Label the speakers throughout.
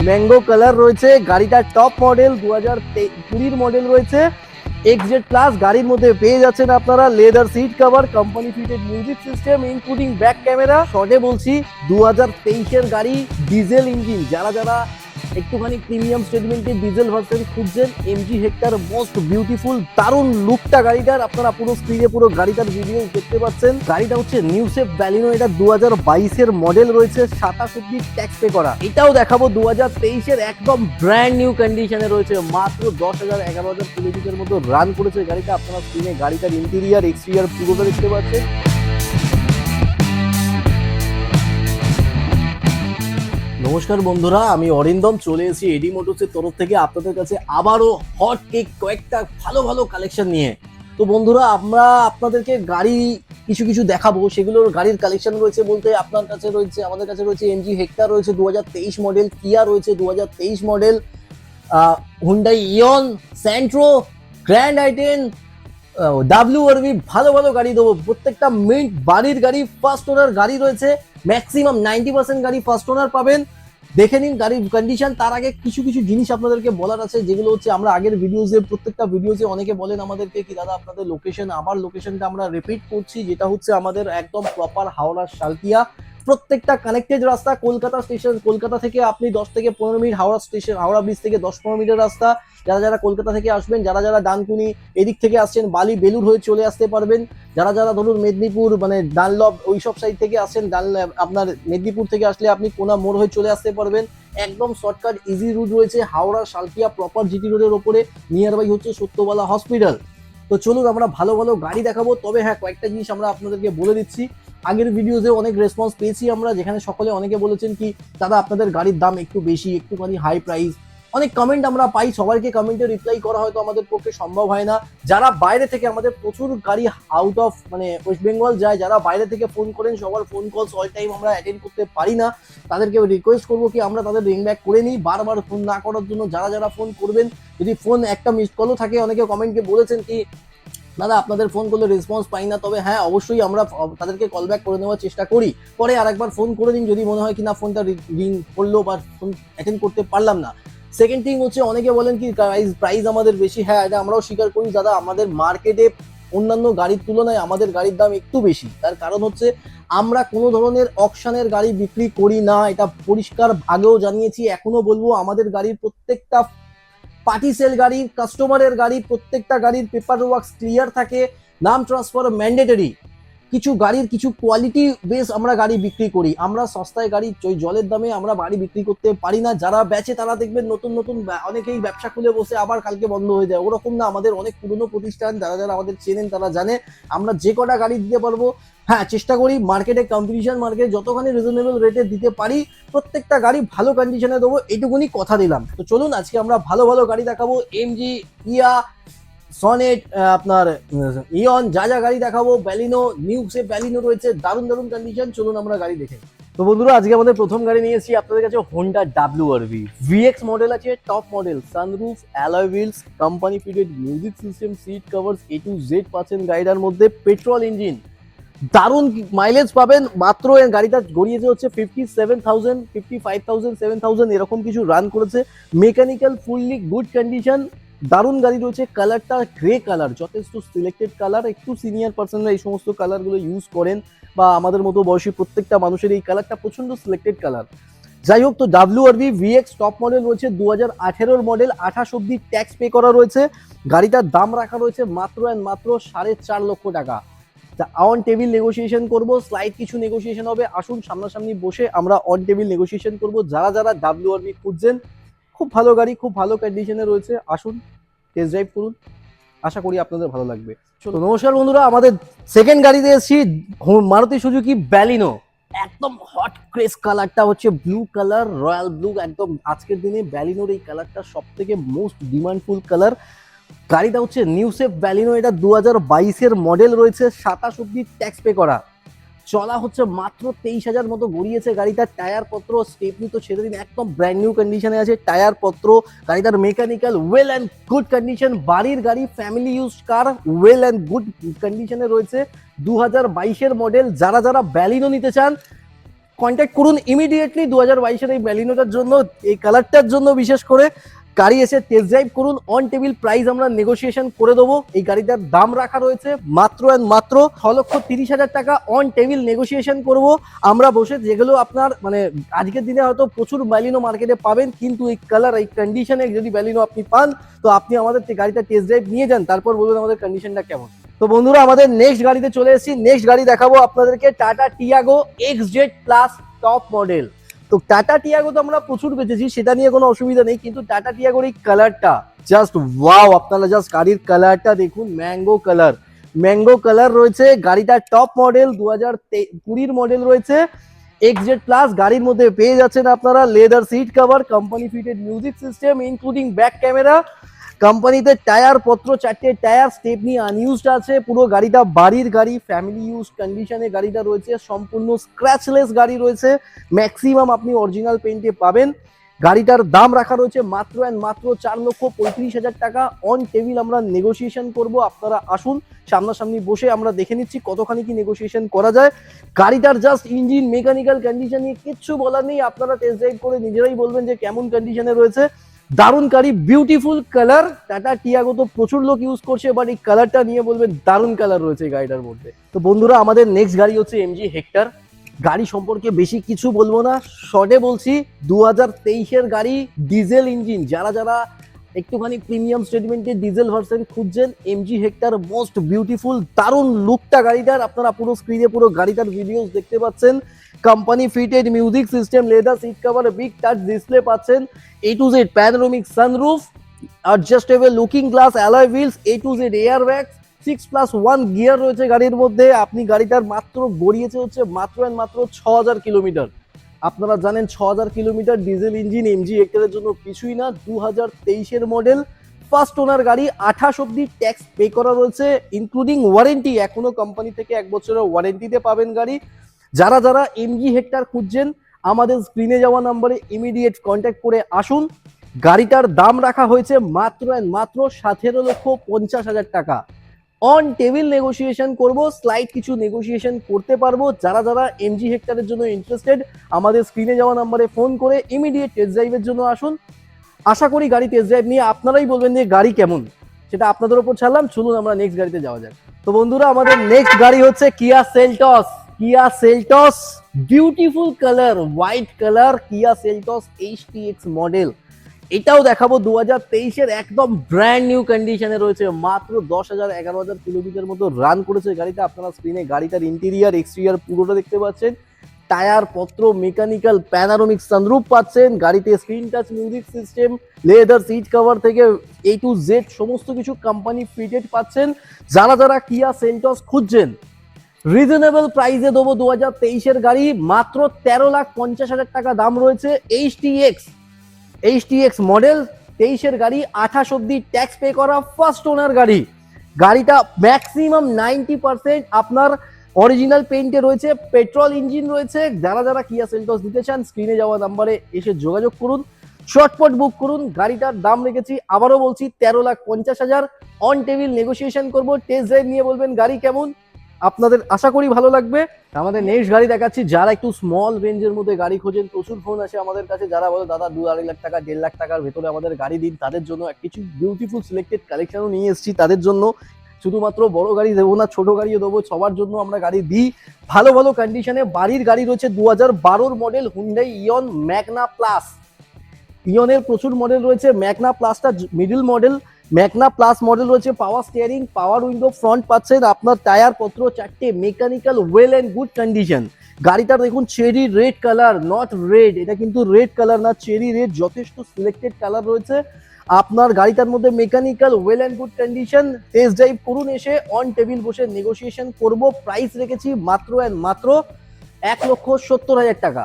Speaker 1: Mango colour রয়েছে। গাড়িটা top model 2020 model রয়েছে। XZ প্লাস গাড়ির মধ্যে পেয়ে যাচ্ছেন আপনারা leather seat cover, company fitted music system including back camera. শর্টে বলছি 2023-এর গাড়ি, ডিজেল ইঞ্জিন। যারা যারা একটুখানি প্রিমিয়াম স্টেটমেন্টের ডিজেল ভার্সন খুঁজছেন, এমজি হেক্টর মোস্ট বিউটিফুল, দারুণ লুকটা গাড়িটার। আপনারা পুরো স্ক্রিনে পুরো গাড়িটার ভিডিও দেখতে পাচ্ছেন। গাড়িটা হচ্ছে নিউ শেপ ব্যালিনো, এটা 2022-এর মডেল রয়েছে, 27 অব্দি ট্যাক্স পে করা। এটাও দেখাবো 2023-এর একদম ব্র্যান্ড নিউ কন্ডিশনে রয়েছে, মাত্র 10,000-11,000 কিলোমিটারের মতো রান করেছে গাড়িটা। আপনারা স্ক্রিনে গাড়িটার ইন্টেরিয়ার এক্সটেরিয়ার পুরোটা দেখতে পাচ্ছেন। নমস্কার বন্ধুরা, আমি অরিন্দম, চলে এসেছি এডি মোটরসের তরফ থেকে আপনাদের কাছে আবারও হট কেক কয়েকটা ভালো ভালো কালেকশন নিয়ে। তো বন্ধুরা, আমরা আপনাদেরকে গাড়ি কিছু কিছু দেখাবো, সেগুলোর গাড়ির কালেকশন রয়েছে বলতে আপনার কাছে রয়েছে, আমাদের কাছে রয়েছে এমজি হেক্টর রয়েছে 2023 মডেল, কিয়া রয়েছে 2023 model, Hyundai Eon, Santro, grand i ten, WRV, ভালো ভালো গাড়ি দেবো। প্রত্যেকটা মিন্ট বাড়ির গাড়ি, ফার্স্ট ওনার গাড়ি রয়েছে। ম্যাক্সিমাম 90% গাড়ি ফার্স্ট ওনার পাবেন। দেখে নিন গাড়ির কন্ডিশন। তার আগে কিছু কিছু জিনিস আপনাদেরকে বলার আছে, যেগুলো হচ্ছে আমরা আগের ভিডিওতে, প্রত্যেকটা ভিডিওতে অনেকে বলেন আমাদেরকে কি দাদা আপনাদের লোকেশন, আবার লোকেশনটা আমরা রিপিট করছি, যেটা হচ্ছে আমাদের একদম প্রপার হাওড়া শালকিয়া। প্রত্যেকটা কানেক্টেড রাস্তা, কলকাতা স্টেশন, কলকাতা থেকে আপনি 10 থেকে 15 minute, Howrah station, Howrah bridge থেকে 10-15 মিনিটের রাস্তা। যারা যারা কলকাতা থেকে আসবেন, যারা যারা ডানকুনি এদিক থেকে আসছেন, বালি বেলুর হয়ে চলে আসতে পারবেন। যারা যারা ধরুন মেদিনীপুর মানে ডানলপ ওইসব সাইড থেকে আসছেন, আপনার মেদিনীপুর থেকে আসলে আপনি কোনা মোড় হয়ে চলে আসতে পারবেন। একদম শর্টকাট ইজি রুট রয়েছে হাওড়া শালকিয়া প্রপার জিটি রোডের ওপরে। নিয়ার বাই হচ্ছে সত্যবালা হসপিটাল। তো চলুন আমরা ভালো ভালো গাড়ি দেখাবো। তবে হ্যাঁ, কয়েকটা জিনিস আমরা আপনাদেরকে বলে দিচ্ছি। আগের ভিডিওতে অনেক রেসপন্স পেয়েছি আমরা, যেখানে সকলে অনেকে বলেছেন কি দাদা আপনাদের গাড়ির দাম একটু বেশি, একটুখানি হাই প্রাইস। অনেক কমেন্ট আমরা পাই, সবাইকে কমেন্টে রিপ্লাই করা হয়তো আমাদের পক্ষে সম্ভব হয় না। যারা বাইরে থেকে, আমাদের প্রচুর গাড়ি আউট অফ মানে ওয়েস্ট বেঙ্গল যায়, যারা বাইরে থেকে ফোন করেন, সবার ফোন কলস অল টাইম আমরা অ্যাটেন্ড করতে পারি না। তাদেরকে রিকোয়েস্ট করবো কি আমরা তাদের রিং ব্যাক করে নিই, বারবার ফোন না করার জন্য। যারা যারা ফোন করবেন, যদি ফোন একটা মিসড কলও থাকে, অনেকে কমেন্টকে বলেছেন কি দাদা আপনাদের ফোন করলে রেসপন্স পাই না, তবে হ্যাঁ অবশ্যই আমরা তাদেরকে কল ব্যাক করে নেওয়ার চেষ্টা করি। পরে আরেকবার ফোন করে দিন যদি মনে হয় কি না ফোনটা রিং করলো বা ফোন অ্যাটেন্ড করতে পারলাম না। সেকেন্ড থিং হচ্ছে, অনেকে বলেন কি প্রাইস আমাদের বেশি। হ্যাঁ, এটা আমরাও স্বীকার করি দাদা, আমাদের মার্কেটে অন্যান্য গাড়ির তুলনায় আমাদের গাড়ির দাম একটু বেশি। তার কারণ হচ্ছে আমরা কোনো ধরনের অকশনের গাড়ি বিক্রি করি না, এটা পরিষ্কার আগেও জানিয়েছি, এখনো বলবো। আমাদের গাড়ির প্রত্যেকটা পার্টি সেল গাড়ি, কাস্টমারের গাড়ি, প্রত্যেকটা গাড়ির পেপার ওয়ার্কস ক্লিয়ার থাকে, নাম ট্রান্সফার ম্যান্ডেটরি। কিছু গাড়ির কিছু কোয়ালিটি বেস আমরা গাড়ি বিক্রি করি। আমরা সস্তায় গাড়ি জলের দামে আমরা গাড়ি বিক্রি করতে পারি না। যারা বেচে তারা দেখবেন নতুন নতুন অনেকেই ব্যবসা খুলে বসে, আবার কালকে বন্ধ হয়ে যায়, ওরকম না। আমাদের অনেক পুরনো প্রতিষ্ঠান, যারা যারা আমাদের চেনেন তারা জানে আমরা যে কটা গাড়ি দিতে পারবো, হ্যাঁ চেষ্টা করি মার্কেটে, কম্পিটিশন মার্কেটে যতখানি রিজনেবল রেটে দিতে পারি, প্রত্যেকটা গাড়ি ভালো কন্ডিশনে দেবো, এটুকুনি কথা দিলাম। তো চলুন আজকে আমরা ভালো ভালো গাড়ি দেখাবো, এমজি, কিয়া, সনেট, আপনার ইয়ন, যা যা গাড়ি দেখাবো, ব্যালিনো, নিউ শেপ ব্যালিনো রয়েছে, দারুণ দারুণ কন্ডিশন। চলুন আমরা গাড়ি দেখে। তো বন্ধুরা, আজকে আমাদের প্রথম গাড়ি নিয়ে এসেছি আপনাদের কাছে, হোন্ডা WRV VX মডেল আছে, top model, sunroof, alloy wheels, company fitted music system, seat covers A to Z পাচ্ছেন গাড়িটার মধ্যে। পেট্রোল ইঞ্জিন, দারুণ মাইলেজ পাবেন। মাত্র এর গাড়িটা গড়িয়েছে হচ্ছে 57,000, 55,000, 7,000 এরকম কিছু রান করেছে। মেকানিক্যাল ফুললি গুড কন্ডিশন, দারুণ গাড়ি রয়েছে। কালারটা গ্রে কালার, যথেষ্ট সিলেক্টেড কালার। একটু সিনিয়র পার্সনরা এই সমস্ত কালারগুলো ইউজ করেন, বা আমাদের মতো বয়সী প্রত্যেকটা মানুষের এই কালারটা প্রচন্ড সিলেক্টেড কালার। যাই হোক, তো WRV VX টপ মডেল রয়েছে, 2018-র মডেল, 28 অব্দি ট্যাক্স পে করা রয়েছে। গাড়িটার দাম রাখা রয়েছে মাত্র অ্যান্ড মাত্র 4.5 লক্ষ টাকা। অন টেবিল নেগোসিয়েশন করব, স্লাইড কিছু নেগোসিয়েশন হবে। আসুন সামনাসামনি বসে আমরা অন টেবিল নেগোসিয়েশন করব। যারা যারা WRV খুঁজছেন, খুব ভালো গাড়ি, খুব ভালো কন্ডিশনে রয়েছে, আসুন টেস্ট ড্রাইভ করুন, আশা করি আপনাদের ভালো লাগবে। তো নমস্কার বন্ধুরা, আমাদের সেকেন্ড গাড়িতে এসেছি, মারুতি সুজুকি ব্যালিনো। একদম হট ক্রেস কালারটা হচ্ছে ব্লু কালার, রয়্যাল ব্লু। একদম আজকের দিনে ব্যালিনোর এই কালারটা সব থেকে মোস্ট ডিমান্ডফুল কালার। গাড়িটা হচ্ছে নিউ শেপ ব্যালিনো, এটা 2022-এর মডেল রয়েছে, 27 অব্দি ট্যাক্স পে করা। চলা হচ্ছে মাত্র 23,000 মতো গড়িয়েছে গাড়িটার। টায়ার পত্র, স্টেপনি তো ছেড়ে দিন, একদম ব্র্যান্ড নিউ কন্ডিশনে আছে টায়ার পত্র। গাড়িটার mechanical well and good condition, বাড়ির গাড়ি, family use car, well and good কন্ডিশনে রয়েছে। 2022-এর মডেল। যারা যারা ব্যালিনো নিতে চান, কন্ট্যাক্ট করুন ইমিডিয়েটলি 2022-এর এই ব্যালিনোটার জন্য, এই কালারটার জন্য বিশেষ করে। গাড়ি এসে টেস্ট ড্রাইভ করুন, অন টেবিল প্রাইস আমরা নেগোসিয়েশন করে দেবো। এই গাড়িটার দাম রাখা রয়েছে মাত্র অ্যান্ড মাত্র 6,30,000 টাকা। অন টেবিল নেগোসিয়েশন করব আমরা বসে, যেগুলো আপনার মানে আজকের দিনে হয়তো প্রচুর ব্যালিনো মার্কেটে পাবেন, কিন্তু এই কালার এই কন্ডিশনে যদি ব্যালিনো আপনি পান, তো আপনি আমাদের গাড়িটা টেস্ট ড্রাইভ নিয়ে যান, তারপর বলুন আমাদের কন্ডিশনটা কেমন। তো বন্ধুরা, আমাদের নেক্সট গাড়িতে চলে এসেছি। নেক্সট গাড়ি দেখাবো আপনাদেরকে tata Tiago XZ plus top model. তো টাটা টিয়াগো তো আমরা প্রচুর বেচেছি, সেটা নিয়ে কোনো অসুবিধা নেই, কিন্তু টাটা টিয়াগোর এই কালারটা জাস্ট ওয়াও। আপনারা জাস্ট গাড়ির কালারটা দেখুন, ম্যাঙ্গো কালার রয়েছে। গাড়িটা টপ মডেল 2020 মডেল রয়েছে, XZ প্লাস। গাড়ির মধ্যে পেয়ে যাচ্ছেন আপনারা leather seat cover, company fitted music system including back camera. কোম্পানিতে টায়ার পত্র 4টে টায়ার, স্টেপনি আনইউজড আছে। পুরো গাড়িটা বাড়ির গাড়ি, ফ্যামিলি ইউজ কন্ডিশনে গাড়িটা রয়েছে, সম্পূর্ণ স্ক্র্যাচলেস গাড়ি রয়েছে, ম্যাক্সিমাম আপনি অরিজিনাল পেইন্টে পাবেন। গাড়িটার দাম রাখা রয়েছে মাত্র অ্যান্ড মাত্র 4,35,000 টাকা। অন টেবিল আমরা নেগোসিয়েশন করব, আপনারা আসুন সামনাসামনি বসে আমরা দেখে নিচ্ছি কতখানি কি নেগোসিয়েশন করা যায়। গাড়িটার জাস্ট ইঞ্জিন মেকানিক্যাল কন্ডিশন নিয়ে কিচ্ছু বলার নেই, আপনারা টেস্ট ড্রাইভ করে নিজেরাই বলবেন যে কেমন কন্ডিশনে রয়েছে। দারুণ গাড়ি, বিউটিফুল কালার। টাটা টিয়াগো তো প্রচুর লোক ইউজ করছে, বাট এই কালারটা নিয়ে বলবেন দারুণ কালার রয়েছে এই গাড়িটার মধ্যে। তো বন্ধুরা, আমাদের নেক্সট গাড়ি হচ্ছে MG হেক্টর। গাড়ি সম্পর্কে বেশি কিছু বলবো না, শর্টে বলছি 2023-এর গাড়ি, ডিজেল ইঞ্জিন। যারা একটুখানি প্রিমিয়াম স্টেটমেন্টের ডিজেল ভার্সন খুঁজছেন, MG হেক্টর মোস্ট বিউটিফুল। দারুণ লুকটা গাড়িটার, আপনারা পুরো স্ক্রিনে পুরো গাড়িটার ভিডিওস দেখতে পাচ্ছেন। Company fitted music system, leather seat cover, big touch display পাচ্ছেন, A to Z panoramic sunroof, adjustable looking glass, alloy wheels, A to Z airbags, 6+1 gear রয়েছে গাড়ির মধ্যে। আপনি গাড়িটার মাত্র গড়িয়েছে হচ্ছে মাত্র অ্যান্ড মাত্র 6,000 কিলোমিটার। আপনারা জানেন 6,000 কিলোমিটার ডিজেল ইঞ্জিন MG হেক্টরের জন্য কিছুই না। 2023-এর মডেল, ফার্স্ট ওনার গাড়ি, 28 অব্দি ট্যাক্স পে করা রয়েছে ইনক্লুডিং ওয়ারেন্টি। এখনো কোম্পানি থেকে 1 বছরের ওয়ারেন্টিতে পাবেন গাড়ি। যারা MG হেক্টর খুঁজছেন, আমাদের স্ক্রিনে যাওয়া নাম্বারে ইমিডিয়েট কন্ট্যাক্ট করে আসুন। গাড়িটার দাম রাখা হয়েছে মাত্র অ্যান্ড মাত্র 17,50,000 টাকা। অন টেবিল নেগোসিয়েশন করব, স্লাইড কিছু নেগোসিয়েশন করতে পারবো। যারা MG হেক্টরের জন্য ইন্টারেস্টেড, আমাদের স্ক্রিনে যাওয়া নাম্বারে ফোন করে ইমিডিয়েট টেস্ট ড্রাইভের জন্য আসুন। আশা করি গাড়ি টেস্ট ড্রাইভ নিয়ে আপনারাই বলবেন যে গাড়ি কেমন, সেটা আপনাদের উপর ছাড়লাম। চলুন আমরা নেক্সট গাড়িতে যাওয়া যাক। তো বন্ধুরা, আমাদের নেক্সট গাড়ি হচ্ছে কিয়া Seltos. Beautiful colour, white colour, কিয়া সেলটস HTX মডেল। এটাও দেখাবো 2023-এর একদম ব্র্যান্ড নিউ কন্ডিশনে রয়েছে। মাত্র 10,000-11,000 কিলোমিটার মতো রান করেছে গাড়িটা। আপনারা স্ক্রিনে গাড়িটার ইন্টেরিয়ার এক্সটেরিয়ার পুরোটা দেখতে পাচ্ছেন। টায়ার পত্র মেকানিক্যাল, প্যানোরামিক সানরুফ পাচ্ছেন। গাড়িতে screen touch music system, leather seat cover থেকে A to Z সমস্ত কিছু কোম্পানি ফিটেড পাচ্ছেন। যারা কিয়া সেলটস খুঁজছেন, রিজনেবল প্রাইসে দেবো 2023-এর গাড়ি, মাত্র 13,50,000 টাকা দাম রয়েছে। HTX মডেল, 23-এর গাড়ি, 28 অব্দি ট্যাক্স পে করা, ফার্স্ট ওনার গাড়ি। গাড়িটা ম্যাক্সিমাম 90% আপনার অরিজিনাল পেইন্টে রয়েছে, পেট্রোল ইঞ্জিন রয়েছে। যারা কিয়া সেলটস দিতে চান, স্ক্রিনে যাওয়া নাম্বারে এসে যোগাযোগ করুন, শর্টপট বুক করুন। গাড়িটার দাম রেখেছি, আবারও বলছি, 13,50,000। অন টেবিল নেগোসিয়েশন করব, টেস্ট ড্রাইভ নিয়ে বলবেন গাড়ি কেমন, আপনাদের আশা করি ভালো লাগবে। আমাদের নেক্সট গাড়ি দেখাচ্ছি। যারা একটু স্মল রেঞ্জের মধ্যে গাড়ি খোঁজেন, প্রচুর ফোন আসে আমাদের কাছে, যারা বলে দাদা 2-2.5 লাখ টাকা 1.5 লাখ টাকার ভেতরে আমাদের গাড়ি দিন, তাদের জন্য কিছু বিউটিফুল সিলেক্টেড কালেকশনও নিয়ে এসেছি তাদের জন্য। শুধুমাত্র বড় গাড়ি দেবো না, ছোট গাড়িও দেবো, সবার জন্য আমরা গাড়ি দিই ভালো ভালো কন্ডিশনে। বাড়ির গাড়ি রয়েছে 2012 model Hyundai Eon Magna plus. ইয়নের প্রচুর মডেল রয়েছে, ম্যাগনা প্লাসটা middle model. Magna plus model রয়েছে, power steering, power window, front পাচ্ছেন। আপনার টায়ার পত্র 4টে mechanical, well and good condition. গাড়িটা দেখুন cherry red colour, not red, এটা কিন্তু রেড কালার না, চেরি রেড। যথেষ্ট সিলেক্টেড কালার রয়েছে আপনার গাড়িটার মধ্যে, mechanical, well and good condition. Test drive করুন, এসে অন টেবিল বসে নেগোসিয়েশন করব। প্রাইস রেখেছি মাত্র অ্যান্ড মাত্র 1,70,000 টাকা।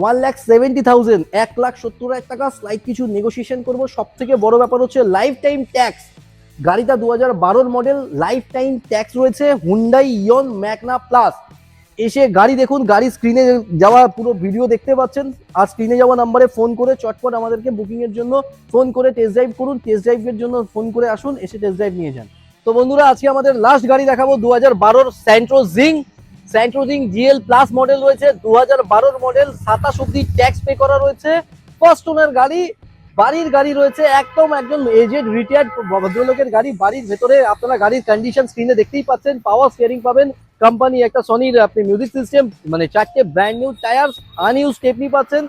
Speaker 1: 1,70,000, 1,70,000 টাকা। স্লাইড কিছু নেগোসিয়েশন করব। সব থেকে বড় ব্যাপার হচ্ছে লাইফ টাইম ট্যাক্স। গাড়িটা 2012 মডেল, লাইফ টাইম ট্যাক্স রয়েছে। Hyundai Eon Magna plus. এসে গাড়ি দেখুন, গাড়ি স্ক্রিনে যাওয়া পুরো ভিডিও দেখতে পাচ্ছেন। আর স্ক্রিনে যাওয়া নাম্বারে ফোন করে চটপট আমাদেরকে বুকিং এর জন্য ফোন করে টেস্ট ড্রাইভ করুন। টেস্ট ড্রাইভের জন্য ফোন করে আসুন, এসে টেস্ট ড্রাইভ নিয়ে যান। তো বন্ধুরা, আজকে আমাদের লাস্ট গাড়ি দেখাবো 2012 স্যান্ট্রো জিং। স্যান্ট্রোজিং জিএল প্লাস মডেল রয়েছে, 2012 মডেল, 27 অব্দি ট্যাক্স পে করা রয়েছে, ফার্স্ট ওনার গাড়ি, বাড়ির গাড়ি রয়েছে, একদম একজন এজেড রিটায়ার্ড ভদ্রলোকের গাড়ি। বাড়ির ভেতরে আপনারা গাড়ির কন্ডিশন স্ক্রিনে দেখতেই পাচ্ছেন, পাওয়ার স্টিয়ারিং পাবেন, কোম্পানি একটা সনির আপনি মিউজিক সিস্টেম, মানে 4টে brand new tyre, unused stepney পাচ্ছেন।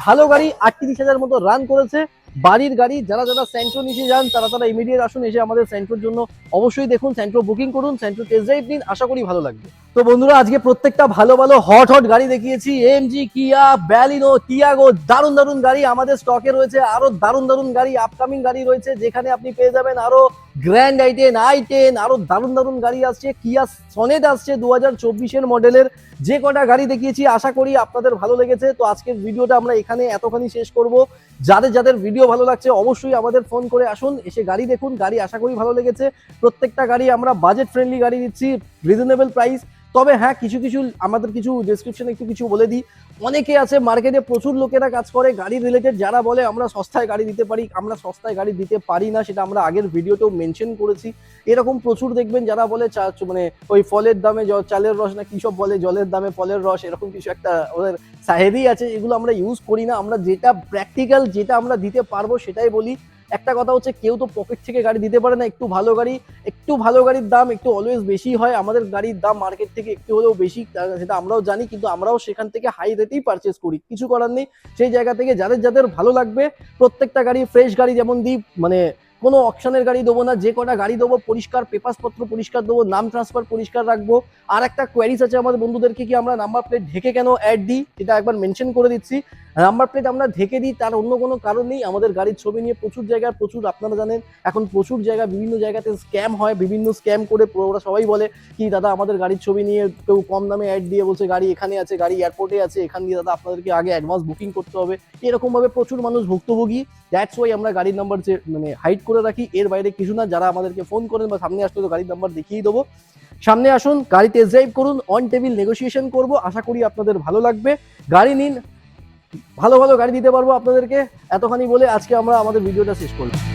Speaker 1: ভালো গাড়ি, 38,000 মতো রান করেছে, বাড়ির গাড়ি। যারা যারা সেন্ট্রো নিচে যান তারা ইমিডিয়েট আসুন, এসে আমাদের সেন্ট্রোর জন্য অবশ্যই দেখুন, সেন্ট্রো বুকিং করুন, সেন্ট্রো টেস্ট ড্রাইভ দিন, আশা করি ভালো লাগবে। তো বন্ধুরা, আজকে প্রত্যেকটা ভালো ভালো হট হট গাড়ি দেখিয়েছি, এমজি, কিয়া, ব্যালিনো, টিয়াগো, দারুণ দারুণ গাড়ি আমাদের স্টকে রয়েছে। আরো দারুণ দারুণ গাড়ি, আপকামিং গাড়ি রয়েছে, যেখানে আপনি পেয়ে যাবেন আরো গ্র্যান্ড i10, আরো দারুণ দারুণ গাড়ি আসছে। কিয়া সনেট আসছে 2024 মডেলের। যে কটা গাড়ি দেখিয়েছি আশা করি আপনাদের ভালো লেগেছে। তো আজকের ভিডিওটা আমরা এখানে এতখানি শেষ করব। যাদের যাদের ভিডিও ভালো লাগছে অবশ্যই আমাদের ফোন করে আসুন, এসে গাড়ি দেখুন, গাড়ি আশা করি ভালো লেগেছে। প্রত্যেকটা গাড়ি আমরা বাজেট ফ্রেন্ডলি গাড়ি দিচ্ছি, রিজনেবল প্রাইস। তবে হ্যাঁ, কিছু কিছু আমাদের কিছু ডেসক্রিপশনে একটু কিছু বলে দিই। অনেকে আছে মার্কেটে, প্রচুর লোকেরা কাজ করে গাড়ি রিলেটেড, যারা বলে আমরা সস্তায় গাড়ি দিতে পারি, আমরা সস্তায় গাড়ি দিতে পারি না, সেটা আমরা আগের ভিডিওতেও মেনশন করেছি। এরকম প্রচুর দেখবেন যারা বলে মানে ওই ফলের দামে চালের রস না কি সব বলে, জলের দামে ফলের রস, এরকম কিছু একটা ওদের সাহেবই আছে। এগুলো আমরা ইউজ করি না, আমরা যেটা প্র্যাকটিক্যাল, যেটা আমরা দিতে পারবো সেটাই বলি। একটা কথা হচ্ছে, কেউ তো পকেট থেকে গাড়ি দিতে পারে না। একটু ভালো গাড়ির দাম একটু অলওয়েজ বেশি হয়। আমাদের গাড়ির দাম মার্কেট থেকে একটু হলেও বেশি, সেটা আমরাও জানি, কিন্তু আমরাও সেখান থেকে হাই রেটেই পারচেস করি, কিছু করার নেই। সেই জায়গা থেকে যাদের যাদের ভালো লাগবে, প্রত্যেকটা গাড়ি ফ্রেশ গাড়ি যেমন দিই, মানে কোনো অপশনের গাড়ি দেবো না, যে কটা গাড়ি দেবো পরিষ্কার, পেপারস পত্র পরিষ্কার দেবো, নাম ট্রান্সফার পরিষ্কার রাখবো। আর একটা কোয়ারিজ আছে আমাদের বন্ধুদেরকে, কি আমরা নাম্বার প্লেট ঢেকে কেন অ্যাড দিই, সেটা একবার মেনশন করে দিচ্ছি। নাম্বার প্লেট আমরা ঢেকে দিই, তার অন্য কোনো কারণ নেই। আমাদের গাড়ির ছবি নিয়ে প্রচুর জায়গায়, আপনারা জানেন এখন প্রচুর জায়গা, বিভিন্ন জায়গাতে স্ক্যাম হয়, বিভিন্ন স্ক্যাম করে ওরা সবাই বলে কি দাদা আমাদের গাড়ির ছবি নিয়ে কেউ কম দামে অ্যাড দিয়ে বলছে গাড়ি এখানে আছে, গাড়ি এয়ারপোর্টে আছে, এখান দিয়ে দাদা আপনাদেরকে আগে অ্যাডভান্স বুকিং করতে হবে। এরকম ভাবে প্রচুর মানুষ ভুক্তভোগী। দ্যাটস ওয়াই আমরা গাড়ির নাম্বার মানে হাইড করে রাখি, এর বাইরে কিছু না। যারা আমাদেরকে ফোন করেন বা সামনে আসলে তো গাড়ির নাম্বার দেখিয়ে দেবো, সামনে আসুন, গাড়ি টেস্ট ড্রাইভ করুন, অন টেবিল নেগোসিয়েশন করব, আশা করি আপনাদের ভালো লাগবে। গাড়ি নিন, ভালো ভালো গাড়ি দিতে পারবো আপনাদেরকে। এতখানি বলে আজকে আমরা আমাদের ভিডিওটা শেষ করলাম।